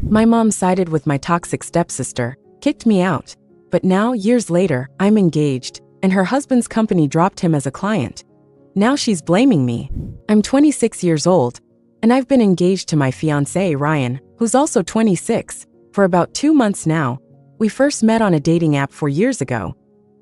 My mom sided with my toxic stepsister, kicked me out. But now, years later, I'm engaged, and her husband's company dropped him as a client. Now she's blaming me. I'm 26 years old, and I've been engaged to my fiancé, Ryan, who's also 26, for about 2 months now. We first met on a dating app 4 years ago.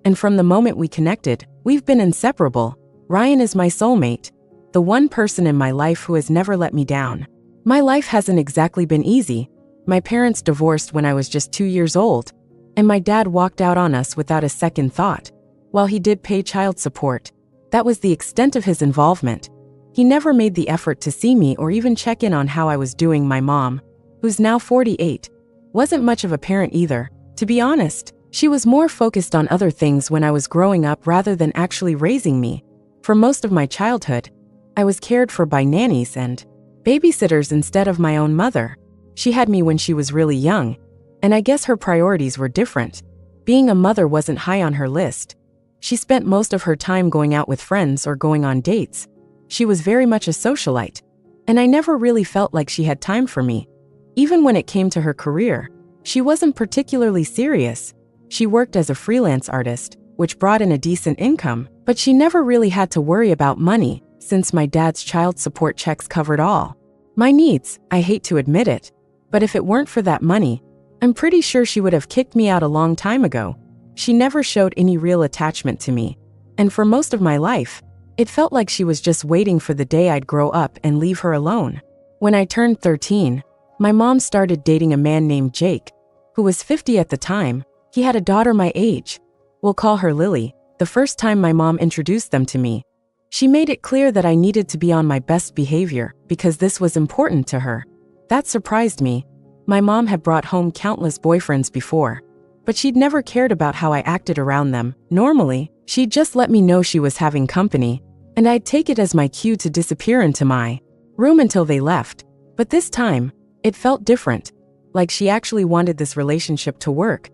And from the moment we connected, we've been inseparable. Ryan is my soulmate, the one person in my life who has never let me down. My life hasn't exactly been easy. My parents divorced when I was just 2 years old, and my dad walked out on us without a second thought. While he did pay child support, that was the extent of his involvement. He never made the effort to see me or even check in on how I was doing. My mom, who's now 48, wasn't much of a parent either. To be honest, she was more focused on other things when I was growing up rather than actually raising me. For most of my childhood, I was cared for by nannies and babysitters instead of my own mother. She had me when she was really young, and I guess her priorities were different. Being a mother wasn't high on her list. She spent most of her time going out with friends or going on dates. She was very much a socialite, and I never really felt like she had time for me. Even when it came to her career, she wasn't particularly serious. She worked as a freelance artist, which brought in a decent income, but she never really had to worry about money, since my dad's child support checks covered all my needs. I hate to admit it, but if it weren't for that money, I'm pretty sure she would have kicked me out a long time ago. She never showed any real attachment to me, and for most of my life, it felt like she was just waiting for the day I'd grow up and leave her alone. When I turned 13, my mom started dating a man named Jake, who was 50 at the time. He had a daughter my age. We'll call her Lily. The first time my mom introduced them to me, she made it clear that I needed to be on my best behavior because this was important to her. That surprised me. My mom had brought home countless boyfriends before, but she'd never cared about how I acted around them. Normally, she'd just let me know she was having company, and I'd take it as my cue to disappear into my room until they left. But this time, it felt different, like she actually wanted this relationship to work.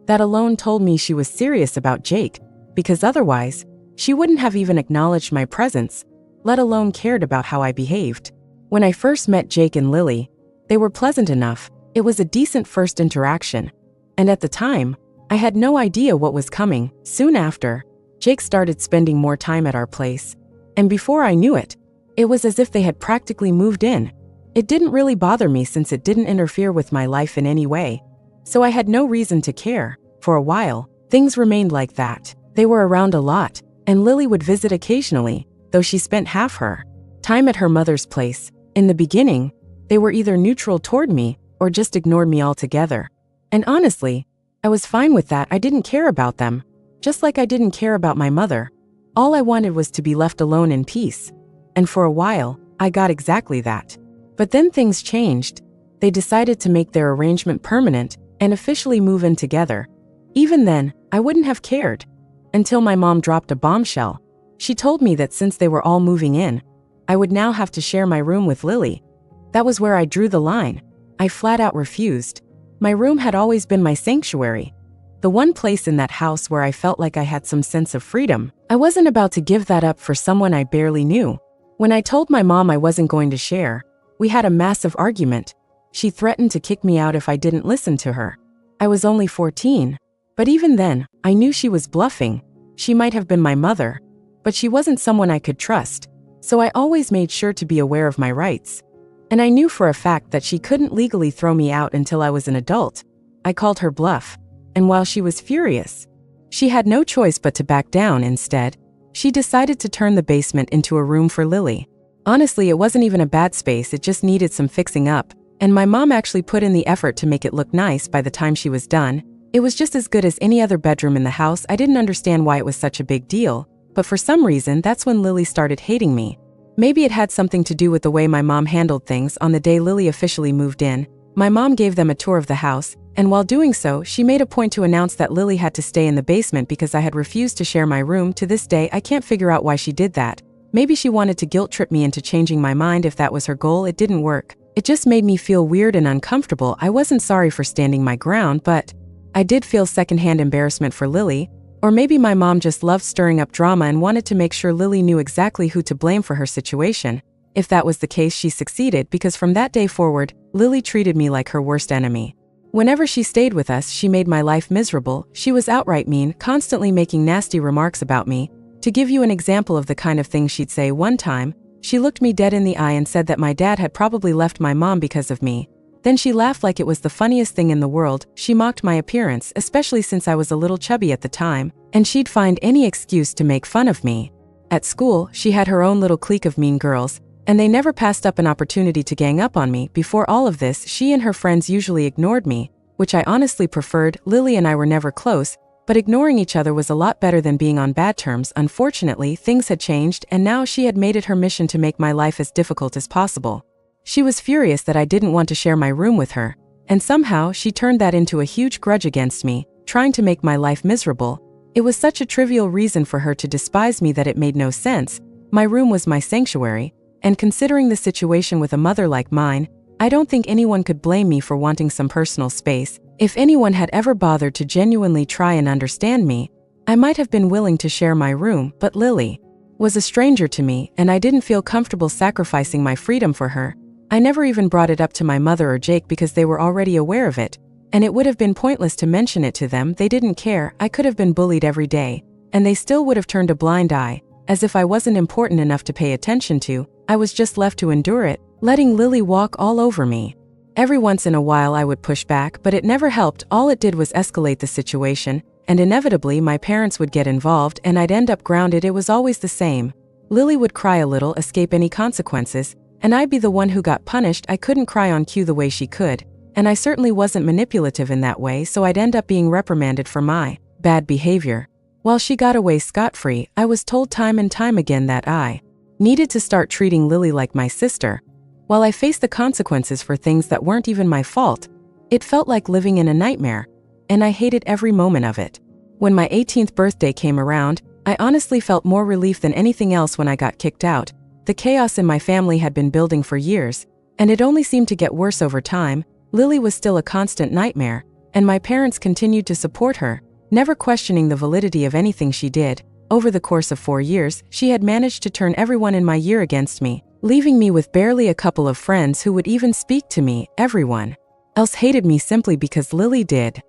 That alone told me she was serious about Jake, because otherwise, she wouldn't have even acknowledged my presence, let alone cared about how I behaved. When I first met Jake and Lily, they were pleasant enough. It was a decent first interaction. And at the time, I had no idea what was coming. Soon after, Jake started spending more time at our place. And before I knew it, it was as if they had practically moved in. It didn't really bother me since it didn't interfere with my life in any way. So I had no reason to care. For a while, things remained like that. They were around a lot, and Lily would visit occasionally, though she spent half her time at her mother's place. In the beginning, they were either neutral toward me or just ignored me altogether. And honestly, I was fine with that. I didn't care about them, just like I didn't care about my mother. All I wanted was to be left alone in peace. And for a while, I got exactly that. But then things changed. They decided to make their arrangement permanent and officially move in together. Even then, I wouldn't have cared. Until my mom dropped a bombshell. She told me that since they were all moving in, I would now have to share my room with Lily. That was where I drew the line. I flat out refused. My room had always been my sanctuary, the one place in that house where I felt like I had some sense of freedom. I wasn't about to give that up for someone I barely knew. When I told my mom I wasn't going to share, we had a massive argument. She threatened to kick me out if I didn't listen to her. I was only 14, but even then, I knew she was bluffing. She might have been my mother, but she wasn't someone I could trust, so I always made sure to be aware of my rights. And I knew for a fact that she couldn't legally throw me out until I was an adult. I called her bluff, and while she was furious, she had no choice but to back down. Instead, she decided to turn the basement into a room for Lily. Honestly, it wasn't even a bad space, it just needed some fixing up, and my mom actually put in the effort to make it look nice. By the time she was done, it was just as good as any other bedroom in the house. I didn't understand why it was such a big deal, but for some reason, that's when Lily started hating me. Maybe it had something to do with the way my mom handled things. On the day Lily officially moved in, my mom gave them a tour of the house, and while doing so, she made a point to announce that Lily had to stay in the basement because I had refused to share my room. To this day, I can't figure out why she did that. Maybe she wanted to guilt-trip me into changing my mind. If that was her goal, it didn't work. It just made me feel weird and uncomfortable. I wasn't sorry for standing my ground, but I did feel secondhand embarrassment for Lily. Or maybe my mom just loved stirring up drama and wanted to make sure Lily knew exactly who to blame for her situation. If that was the case, she succeeded because from that day forward, Lily treated me like her worst enemy. Whenever she stayed with us, she made my life miserable. She was outright mean, constantly making nasty remarks about me. To give you an example of the kind of things she'd say, one time, she looked me dead in the eye and said that my dad had probably left my mom because of me. Then she laughed like it was the funniest thing in the world. She mocked my appearance, especially since I was a little chubby at the time, and she'd find any excuse to make fun of me. At school, she had her own little clique of mean girls, and they never passed up an opportunity to gang up on me. Before all of this, she and her friends usually ignored me, which I honestly preferred. Lily and I were never close, but ignoring each other was a lot better than being on bad terms. Unfortunately, things had changed, and now she had made it her mission to make my life as difficult as possible. She was furious that I didn't want to share my room with her, and somehow she turned that into a huge grudge against me, trying to make my life miserable. It was such a trivial reason for her to despise me that it made no sense. My room was my sanctuary, and considering the situation with a mother like mine, I don't think anyone could blame me for wanting some personal space. If anyone had ever bothered to genuinely try and understand me, I might have been willing to share my room, but Lily was a stranger to me, and I didn't feel comfortable sacrificing my freedom for her. I never even brought it up to my mother or Jake because they were already aware of it, and it would have been pointless to mention it to them. They didn't care. I could have been bullied every day, and they still would have turned a blind eye, as if I wasn't important enough to pay attention to. I was just left to endure it, letting Lily walk all over me. Every once in a while I would push back, but it never helped. All it did was escalate the situation, and inevitably my parents would get involved and I'd end up grounded. It was always the same. Lily would cry a little, escape any consequences, and I'd be the one who got punished. I couldn't cry on cue the way she could, and I certainly wasn't manipulative in that way, so I'd end up being reprimanded for my bad behavior. While she got away scot-free, I was told time and time again that I needed to start treating Lily like my sister. While I faced the consequences for things that weren't even my fault, it felt like living in a nightmare, and I hated every moment of it. When my 18th birthday came around, I honestly felt more relief than anything else when I got kicked out. The chaos in my family had been building for years, and it only seemed to get worse over time. Lily was still a constant nightmare, and my parents continued to support her, never questioning the validity of anything she did. Over the course of 4 years, she had managed to turn everyone in my year against me, leaving me with barely a couple of friends who would even speak to me. Everyone else hated me simply because Lily did.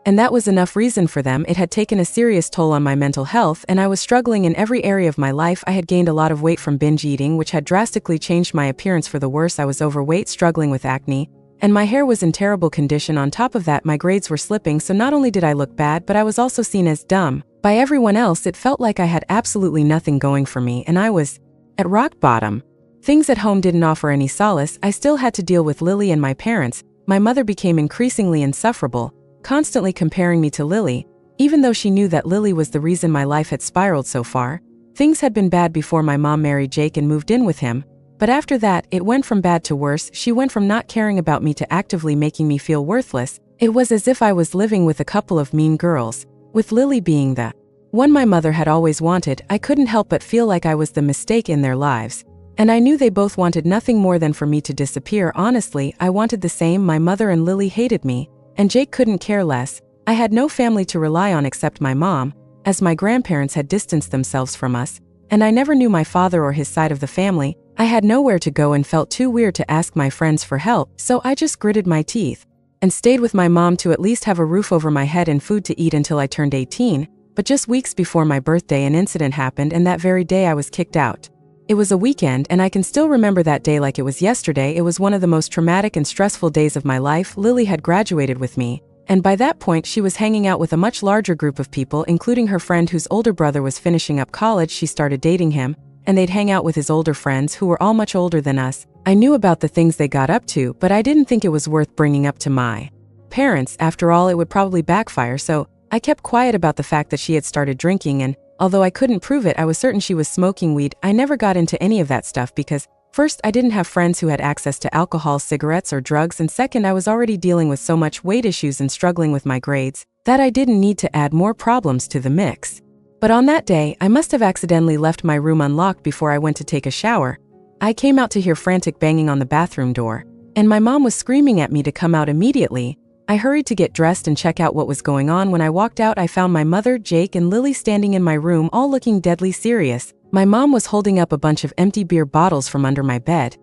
And that was enough reason for them. It had taken a serious toll on my mental health, and I was struggling in every area of my life. I had gained a lot of weight from binge eating, which had drastically changed my appearance for the worse. I was overweight, struggling with acne, and my hair was in terrible condition. On top of that, my grades were slipping, so not only did I look bad, but I was also seen as dumb by everyone else. It felt like I had absolutely nothing going for me, and I was at rock bottom. Things at home didn't offer any solace. I still had to deal with Lily and my parents. My mother became increasingly insufferable, constantly comparing me to Lily, even though she knew that Lily was the reason my life had spiraled so far. Things had been bad before my mom married Jake and moved in with him, but after that, it went from bad to worse. She went from not caring about me to actively making me feel worthless. It was as if I was living with a couple of mean girls, with Lily being the one my mother had always wanted. I couldn't help but feel like I was the mistake in their lives, and I knew they both wanted nothing more than for me to disappear. Honestly, I wanted the same. My mother and Lily hated me, and Jake couldn't care less. I had no family to rely on except my mom, as my grandparents had distanced themselves from us, and I never knew my father or his side of the family. I had nowhere to go and felt too weird to ask my friends for help, so I just gritted my teeth and stayed with my mom to at least have a roof over my head and food to eat until I turned 18. But just weeks before my birthday, an incident happened, and that very day I was kicked out. It was a weekend, and I can still remember that day like it was yesterday. It was one of the most traumatic and stressful days of my life. Lily had graduated with me, and by that point she was hanging out with a much larger group of people, including her friend whose older brother was finishing up college. She started dating him, and they'd hang out with his older friends who were all much older than us. I knew about the things they got up to, but I didn't think it was worth bringing up to my parents. After all, it would probably backfire, so I kept quiet about the fact that she had started drinking, and although I couldn't prove it, I was certain she was smoking weed. I never got into any of that stuff because, first, I didn't have friends who had access to alcohol, cigarettes, or drugs, and second, I was already dealing with so much weight issues and struggling with my grades that I didn't need to add more problems to the mix. But on that day, I must have accidentally left my room unlocked before I went to take a shower. I came out to hear frantic banging on the bathroom door, and my mom was screaming at me to come out immediately. I hurried to get dressed and check out what was going on. When I walked out, I found my mother, Jake, and Lily standing in my room, all looking deadly serious. My mom was holding up a bunch of empty beer bottles from under my bed.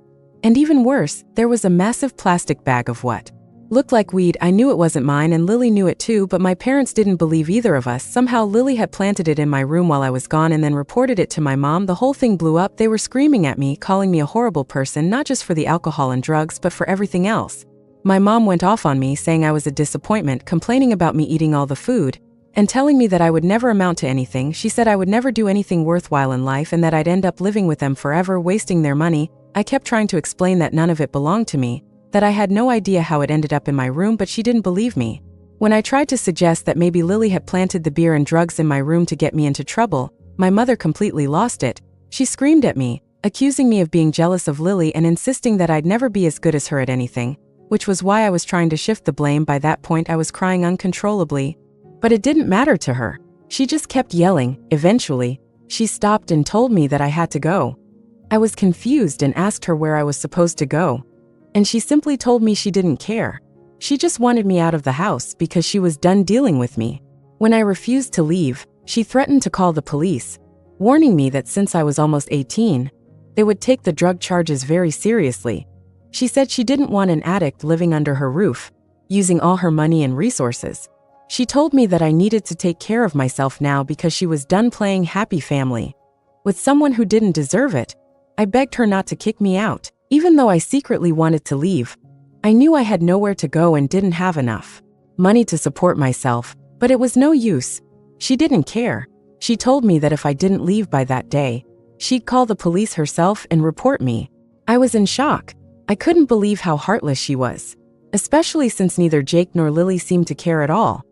And even worse, there was a massive plastic bag of what looked like weed. I knew it wasn't mine and Lily knew it too, but my parents didn't believe either of us. Somehow Lily had planted it in my room while I was gone and then reported it to my mom. The whole thing blew up. They were screaming at me, calling me a horrible person, not just for the alcohol and drugs, but for everything else. My mom went off on me, saying I was a disappointment, complaining about me eating all the food, and telling me that I would never amount to anything. She said I would never do anything worthwhile in life and that I'd end up living with them forever, wasting their money. I kept trying to explain that none of it belonged to me, that I had no idea how it ended up in my room, but she didn't believe me. When I tried to suggest that maybe Lily had planted the beer and drugs in my room to get me into trouble, my mother completely lost it. She screamed at me, accusing me of being jealous of Lily and insisting that I'd never be as good as her at anything, which was why I was trying to shift the blame. By that point, I was crying uncontrollably. But it didn't matter to her. She just kept yelling. Eventually, she stopped and told me that I had to go. I was confused and asked her where I was supposed to go. And she simply told me she didn't care. She just wanted me out of the house because she was done dealing with me. When I refused to leave, she threatened to call the police, warning me that since I was almost 18, they would take the drug charges very seriously. She said she didn't want an addict living under her roof, using all her money and resources. She told me that I needed to take care of myself now because she was done playing happy family with someone who didn't deserve it. I begged her not to kick me out, even though I secretly wanted to leave. I knew I had nowhere to go and didn't have enough money to support myself, but it was no use. She didn't care. She told me that if I didn't leave by that day, she'd call the police herself and report me. I was in shock. I couldn't believe how heartless she was, especially since neither Jake nor Lily seemed to care at all.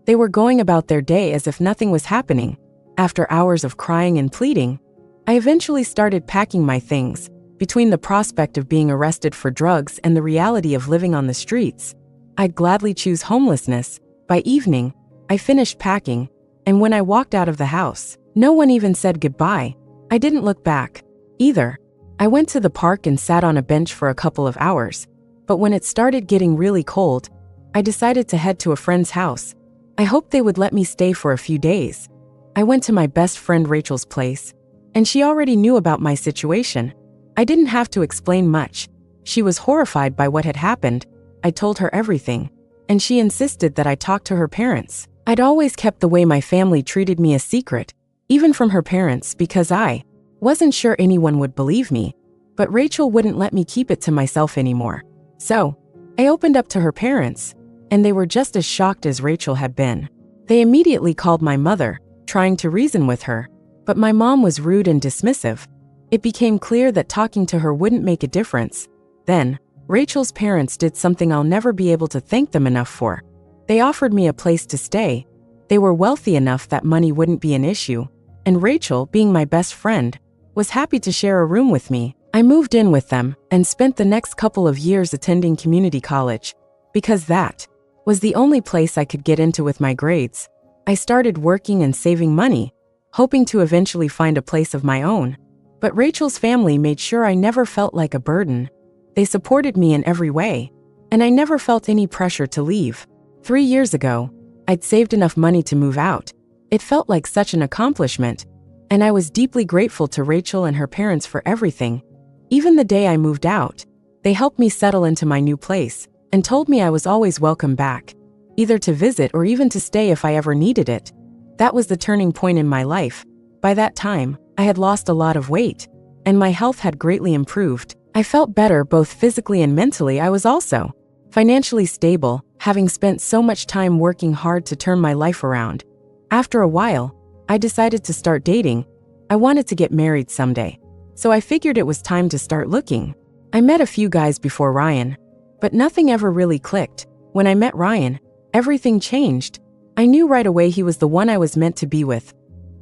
They were going about their day as if nothing was happening. After hours of crying and pleading, I eventually started packing my things. Between the prospect of being arrested for drugs and the reality of living on the streets, I'd gladly choose homelessness. By evening, I finished packing, and when I walked out of the house, no one even said goodbye. I didn't look back, either. I went to the park and sat on a bench for a couple of hours, but when it started getting really cold, I decided to head to a friend's house. I hoped they would let me stay for a few days. I went to my best friend Rachel's place, and she already knew about my situation. I didn't have to explain much. She was horrified by what had happened. I told her everything, and she insisted that I talk to her parents. I'd always kept the way my family treated me a secret, even from her parents, because I wasn't sure anyone would believe me. But Rachel wouldn't let me keep it to myself anymore. So, I opened up to her parents, and they were just as shocked as Rachel had been. They immediately called my mother, trying to reason with her, but my mom was rude and dismissive. It became clear that talking to her wouldn't make a difference. Then, Rachel's parents did something I'll never be able to thank them enough for. They offered me a place to stay. They were wealthy enough that money wouldn't be an issue, and Rachel, being my best friend, was happy to share a room with me. I moved in with them and spent the next couple of years attending community college, because that was the only place I could get into with my grades. I started working and saving money, hoping to eventually find a place of my own. But Rachel's family made sure I never felt like a burden. They supported me in every way, and I never felt any pressure to leave. 3 years ago, I'd saved enough money to move out. It felt like such an accomplishment, and I was deeply grateful to Rachel and her parents for everything. Even the day I moved out, they helped me settle into my new place and told me I was always welcome back, either to visit or even to stay if I ever needed it. That was the turning point in my life. By that time, I had lost a lot of weight, and my health had greatly improved. I felt better both physically and mentally. I was also financially stable, having spent so much time working hard to turn my life around. After a while, I decided to start dating. I wanted to get married someday, so I figured it was time to start looking. I met a few guys before Ryan, but nothing ever really clicked. When I met Ryan, everything changed. I knew right away he was the one I was meant to be with.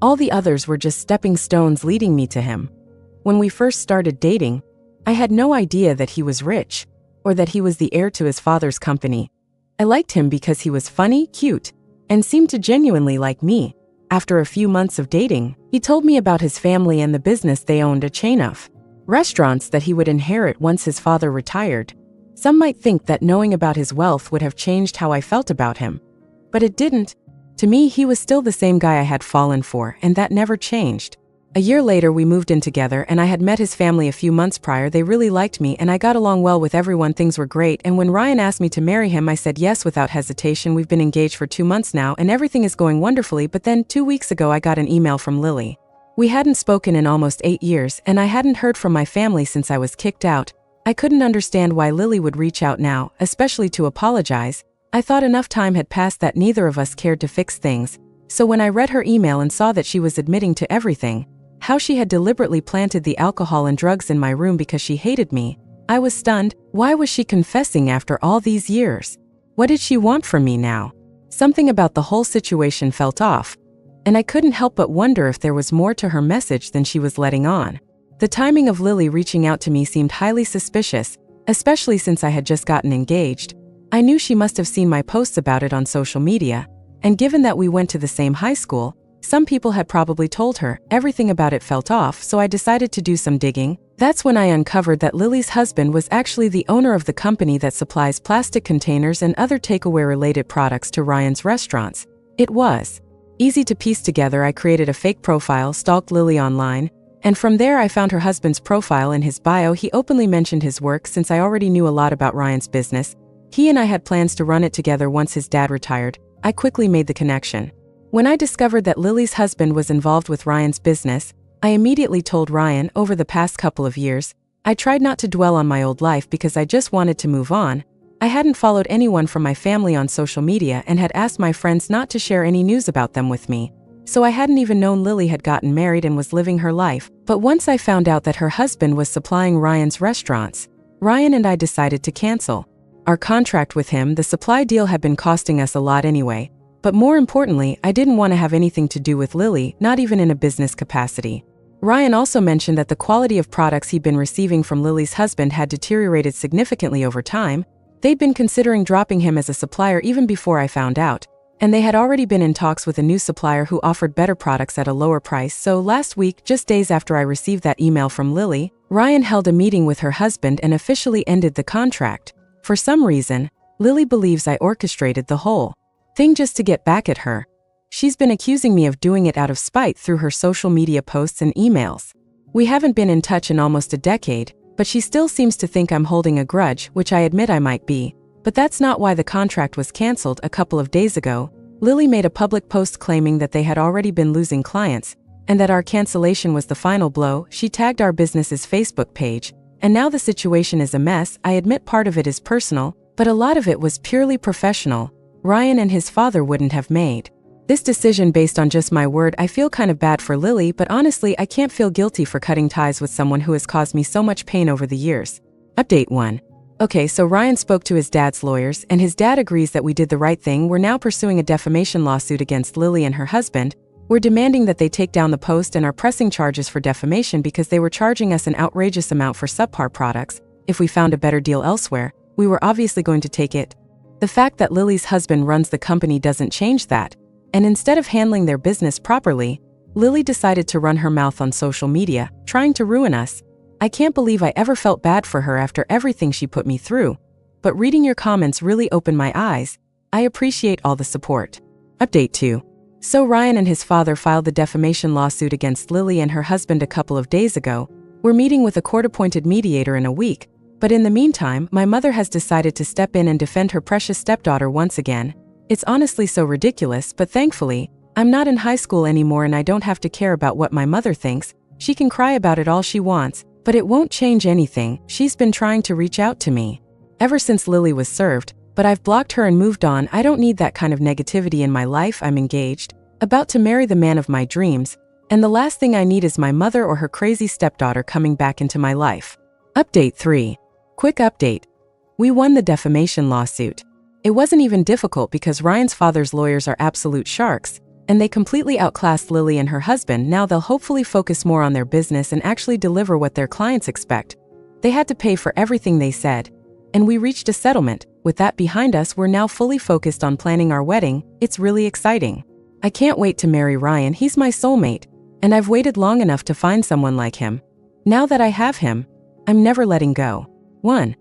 All the others were just stepping stones leading me to him. When we first started dating, I had no idea that he was rich, or that he was the heir to his father's company. I liked him because he was funny, cute, and seemed to genuinely like me. After a few months of dating, he told me about his family and the business they owned, a chain of restaurants that he would inherit once his father retired. Some might think that knowing about his wealth would have changed how I felt about him, but it didn't. To me, he was still the same guy I had fallen for, and that never changed. A year later we moved in together and I had met his family a few months prior. They really liked me and I got along well with everyone. Things were great, and when Ryan asked me to marry him I said yes without hesitation. We've been engaged for 2 months now and everything is going wonderfully, but then 2 weeks ago I got an email from Lily. We hadn't spoken in almost 8 years and I hadn't heard from my family since I was kicked out. I couldn't understand why Lily would reach out now, especially to apologize. I thought enough time had passed that neither of us cared to fix things. So when I read her email and saw that she was admitting to everything, how she had deliberately planted the alcohol and drugs in my room because she hated me, I was stunned. Why was she confessing after all these years? What did she want from me now? Something about the whole situation felt off, and I couldn't help but wonder if there was more to her message than she was letting on. The timing of Lily reaching out to me seemed highly suspicious, especially since I had just gotten engaged. I knew she must have seen my posts about it on social media, and given that we went to the same high school, some people had probably told her. Everything about it felt off, so I decided to do some digging. That's when I uncovered that Lily's husband was actually the owner of the company that supplies plastic containers and other takeaway-related products to Ryan's restaurants. It was easy to piece together. I created a fake profile, stalked Lily online, and from there I found her husband's profile. In his bio, he openly mentioned his work. Since I already knew a lot about Ryan's business, he and I had plans to run it together once his dad retired. I quickly made the connection. When I discovered that Lily's husband was involved with Ryan's business, I immediately told Ryan. Over the past couple of years, I tried not to dwell on my old life because I just wanted to move on. I hadn't followed anyone from my family on social media and had asked my friends not to share any news about them with me. So I hadn't even known Lily had gotten married and was living her life. But once I found out that her husband was supplying Ryan's restaurants, Ryan and I decided to cancel our contract with him. The supply deal had been costing us a lot anyway. But more importantly, I didn't want to have anything to do with Lily, not even in a business capacity. Ryan also mentioned that the quality of products he'd been receiving from Lily's husband had deteriorated significantly over time. They'd been considering dropping him as a supplier even before I found out, and they had already been in talks with a new supplier who offered better products at a lower price. So last week, just days after I received that email from Lily, Ryan held a meeting with her husband and officially ended the contract. For some reason, Lily believes I orchestrated the whole thing just to get back at her. She's been accusing me of doing it out of spite through her social media posts and emails. We haven't been in touch in almost a decade, but she still seems to think I'm holding a grudge, which I admit I might be. But that's not why the contract was canceled. A couple of days ago, Lily made a public post claiming that they had already been losing clients, and that our cancellation was the final blow. She tagged our business's Facebook page, and now the situation is a mess. I admit part of it is personal, but a lot of it was purely professional. Ryan and his father wouldn't have made this decision based on just my word. I feel kind of bad for Lily, but honestly I can't feel guilty for cutting ties with someone who has caused me so much pain over the years. Update 1. Okay, so Ryan spoke to his dad's lawyers, and his dad agrees that we did the right thing. We're now pursuing a defamation lawsuit against Lily and her husband. We're demanding that they take down the post and are pressing charges for defamation because they were charging us an outrageous amount for subpar products. If we found a better deal elsewhere, we were obviously going to take it. The fact that Lily's husband runs the company doesn't change that. And instead of handling their business properly, Lily decided to run her mouth on social media, trying to ruin us. I can't believe I ever felt bad for her after everything she put me through. But reading your comments really opened my eyes. I appreciate all the support. Update 2. So Ryan and his father filed the defamation lawsuit against Lily and her husband a couple of days ago. We're meeting with a court-appointed mediator in a week. But in the meantime, my mother has decided to step in and defend her precious stepdaughter once again. It's honestly so ridiculous, but thankfully, I'm not in high school anymore and I don't have to care about what my mother thinks. She can cry about it all she wants, but it won't change anything. She's been trying to reach out to me ever since Lily was served, but I've blocked her and moved on. I don't need that kind of negativity in my life. I'm engaged, about to marry the man of my dreams, and the last thing I need is my mother or her crazy stepdaughter coming back into my life. Update 3. Quick update. We won the defamation lawsuit. It wasn't even difficult because Ryan's father's lawyers are absolute sharks, and they completely outclassed Lily and her husband. Now they'll hopefully focus more on their business and actually deliver what their clients expect. They had to pay for everything they said, and we reached a settlement. With that behind us, we're now fully focused on planning our wedding. It's really exciting. I can't wait to marry Ryan. He's my soulmate, and I've waited long enough to find someone like him. Now that I have him, I'm never letting go. 1.